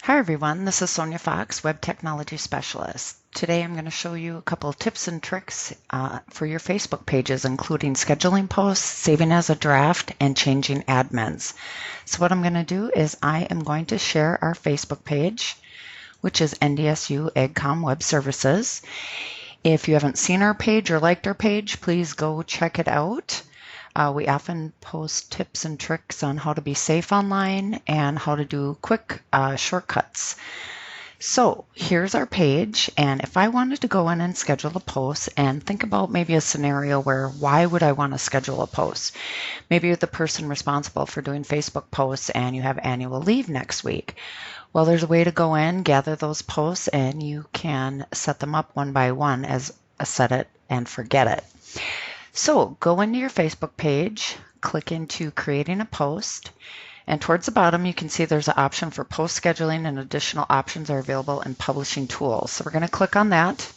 Hi everyone, this is Sonia Fox, Web Technology Specialist. Today I'm going to show you a couple of tips and tricks for your Facebook pages, including scheduling posts, saving as a draft, and changing admins. So what I'm going to do is I am going to share our Facebook page, which is NDSU AgCom Web Services. If you haven't seen our page or liked our page, please go check it out. We often post tips and tricks on how to be safe online and how to do quick shortcuts. So here's our page, and if I wanted to go in and schedule a post and think about maybe a scenario where why would I want to schedule a post? Maybe you're the person responsible for doing Facebook posts and you have annual leave next week. Well, there's a way to go in, gather those posts, and you can set them up one by one as a set it and forget it. So go into your Facebook page, click into creating a post, and towards the bottom you can see there's an option for post scheduling and additional options are available in publishing tools. So we're going to click on that.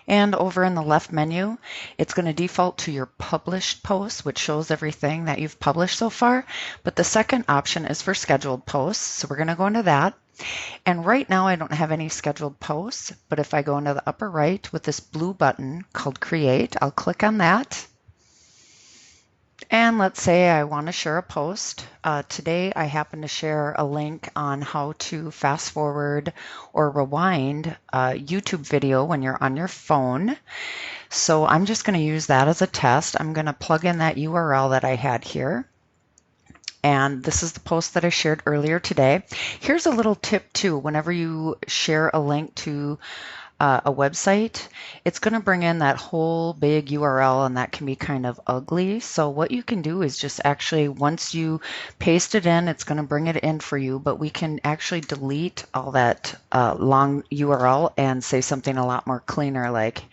And over in the left menu, it's going to default to your published posts, which shows everything that you've published so far. But the second option is for scheduled posts. So we're going to go into that. And right now I don't have any scheduled posts, but if I go into the upper right with this blue button called Create, I'll click on that. And let's say I want to share a post. Today I happen to share a link on how to fast forward or rewind a YouTube video when you're on your phone. So I'm just going to use that as a test. I'm going to plug in that URL that I had here. And this is the post that I shared earlier today. Here's a little tip too. Whenever you share a link to a website, it's going to bring in that whole big URL, and that can be kind of ugly. So what you can do is just actually, once you paste it in, it's going to bring it in for you, but we can actually delete all that long URL and say something a lot more cleaner, like,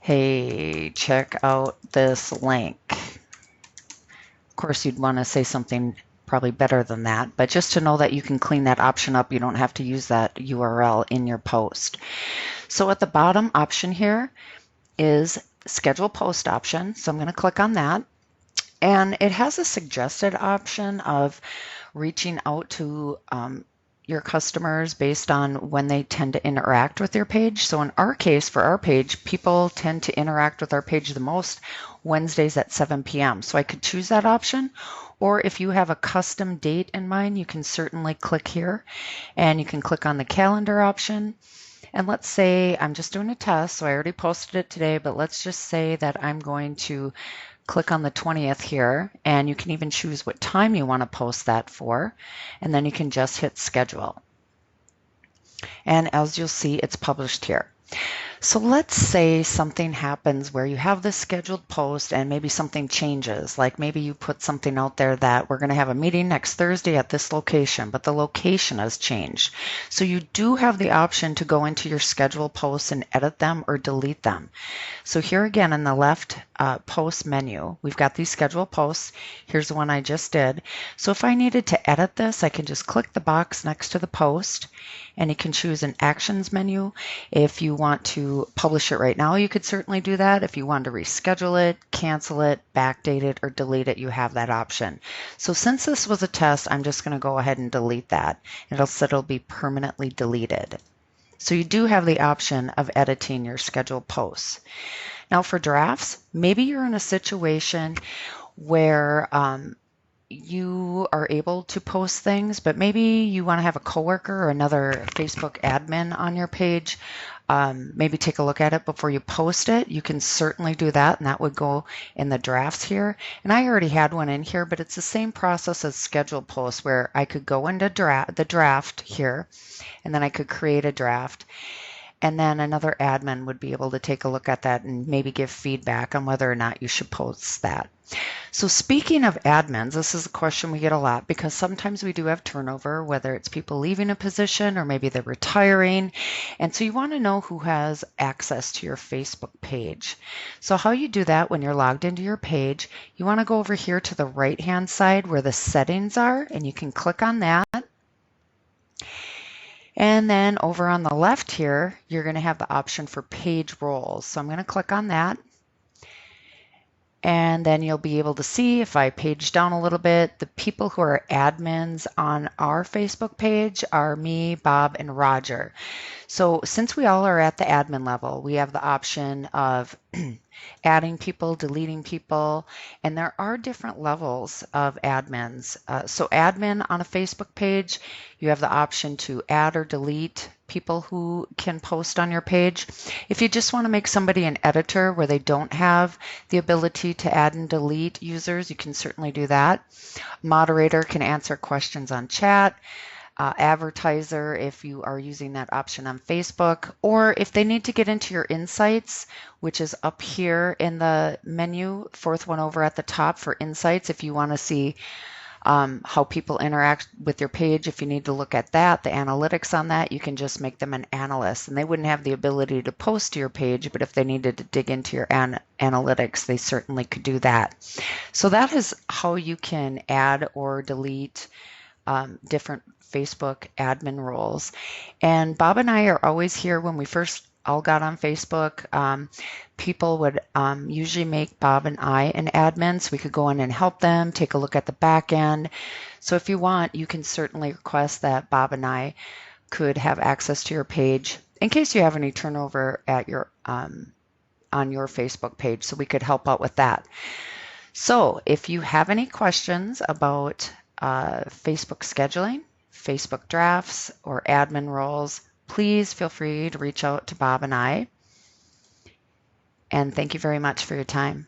hey, check out this link. Of course, you'd want to say something probably better than that, but just to know that you can clean that option up, you don't have to use that URL in your post. So at the bottom option here is schedule post option. So I'm going to click on that, and it has a suggested option of reaching out to your customers based on when they tend to interact with your page. So in our case, for our page, people tend to interact with our page the most Wednesdays at 7 p.m. So I could choose that option. Or if you have a custom date in mind, you can certainly click here, and you can click on the calendar option. And let's say I'm just doing a test, so I already posted it today, but let's just say that I'm going to click on the 20th here, and you can even choose what time you want to post that for, and then you can just hit schedule. And as you'll see, it's published here. So let's say something happens where you have this scheduled post and maybe something changes, like maybe you put something out there that we're going to have a meeting next Thursday at this location, but the location has changed. So you do have the option to go into your scheduled posts and edit them or delete them. So here again in the left post menu, we've got these scheduled posts. Here's the one I just did. So if I needed to edit this, I can just click the box next to the post, and you can choose an actions menu. If you want to publish it right now, you could certainly do that. If you want to reschedule it, cancel it, backdate it, or delete it, you have that option. So since this was a test, I'm just going to go ahead and delete that. It'll be permanently deleted. So you do have the option of editing your scheduled posts. Now for drafts, maybe you're in a situation where you are able to post things, but maybe you want to have a coworker or another Facebook admin on your page maybe take a look at it before you post it. You can certainly do that, and that would go in the drafts here. And I already had one in here, but it's the same process as scheduled posts, where I could go into the draft here, and then I could create a draft. And then another admin would be able to take a look at that and maybe give feedback on whether or not you should post that. So speaking of admins, this is a question we get a lot because sometimes we do have turnover, whether it's people leaving a position or maybe they're retiring. And so you want to know who has access to your Facebook page. So how you do that when you're logged into your page, you want to go over here to the right-hand side where the settings are, and you can click on that. And then over on the left here, you're going to have the option for page roles. So I'm going to click on that. And then you'll be able to see, if I page down a little bit, the people who are admins on our Facebook page are me, Bob, and Roger. So since we all are at the admin level, we have the option of adding people, deleting people, and there are different levels of admins. So admin on a Facebook page, you have the option to add or delete people who can post on your page. If you just want to make somebody an editor where they don't have the ability to add and delete users, you can certainly do that. Moderator can answer questions on chat. Advertiser if you are using that option on Facebook, or if they need to get into your insights, which is up here in the menu, fourth one over at the top for insights. If you want to see how people interact with your page, if you need to look at that, the analytics on that, you can just make them an analyst, and they wouldn't have the ability to post to your page, but if they needed to dig into your analytics, they certainly could do that. So that is how you can add or delete different Facebook admin roles. And Bob and I are always here. When we first all got on Facebook, people would usually make Bob and I an admin so we could go in and help them, take a look at the back end. So if you want, you can certainly request that Bob and I could have access to your page in case you have any turnover at your on your Facebook page, so we could help out with that. So if you have any questions about Facebook scheduling, Facebook drafts, or admin roles, please feel free to reach out to Bob and I. And thank you very much for your time.